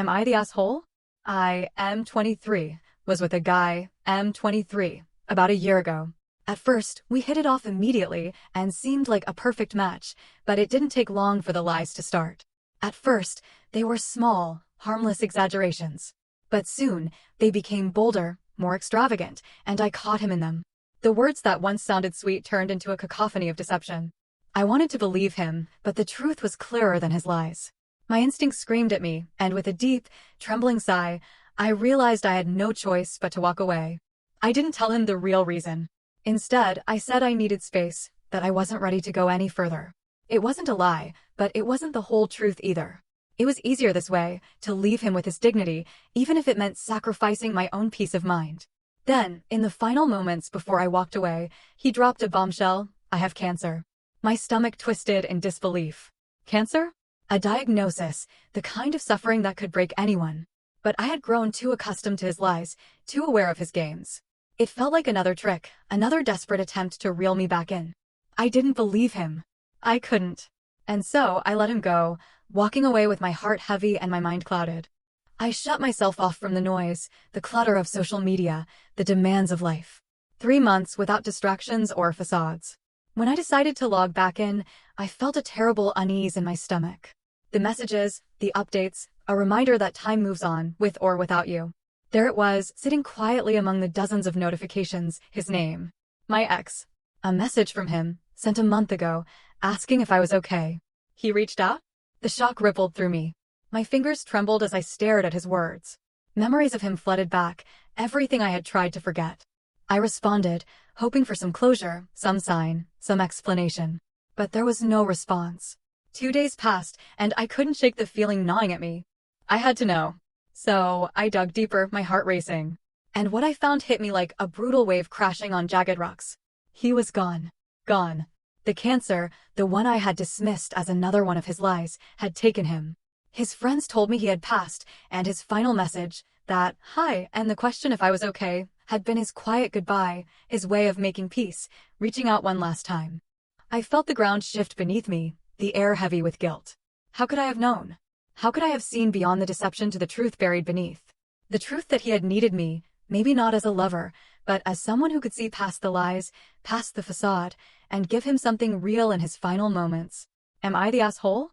Am I the asshole? I am 23, was with a guy, M23, about a year ago. At first, we hit it off immediately and seemed like a perfect match, but it didn't take long for the lies to start. At first, they were small, harmless exaggerations. But soon, they became bolder, more extravagant, and I caught him in them. The words that once sounded sweet turned into a cacophony of deception. I wanted to believe him, but the truth was clearer than his lies. My instincts screamed at me, and with a deep, trembling sigh, I realized I had no choice but to walk away. I didn't tell him the real reason. Instead, I said I needed space, that I wasn't ready to go any further. It wasn't a lie, but it wasn't the whole truth either. It was easier this way, to leave him with his dignity, even if it meant sacrificing my own peace of mind. Then, in the final moments before I walked away, he dropped a bombshell: I have cancer. My stomach twisted in disbelief. Cancer? A diagnosis, the kind of suffering that could break anyone. But I had grown too accustomed to his lies, too aware of his games. It felt like another trick, another desperate attempt to reel me back in. I didn't believe him. I couldn't. And so I let him go, walking away with my heart heavy and my mind clouded. I shut myself off from the noise, the clutter of social media, the demands of life. 3 months without distractions or facades. When I decided to log back in, I felt a terrible unease in my stomach. The messages, the updates, a reminder that time moves on, with or without you. There it was, sitting quietly among the dozens of notifications, his name. My ex. A message from him, sent a month ago, asking if I was okay. He reached out? The shock rippled through me. My fingers trembled as I stared at his words. Memories of him flooded back, everything I had tried to forget. I responded, hoping for some closure, some sign, some explanation. But there was no response. 2 days passed, and I couldn't shake the feeling gnawing at me. I had to know. So I dug deeper, my heart racing. And what I found hit me like a brutal wave crashing on jagged rocks. He was gone. Gone. The cancer, the one I had dismissed as another one of his lies, had taken him. His friends told me he had passed, and his final message, that hi, and the question if I was okay, had been his quiet goodbye, his way of making peace, reaching out one last time. I felt the ground shift beneath me, the air heavy with guilt. How could I have known? How could I have seen beyond the deception to the truth buried beneath? The truth that he had needed me, maybe not as a lover, but as someone who could see past the lies, past the facade, and give him something real in his final moments. Am I the asshole?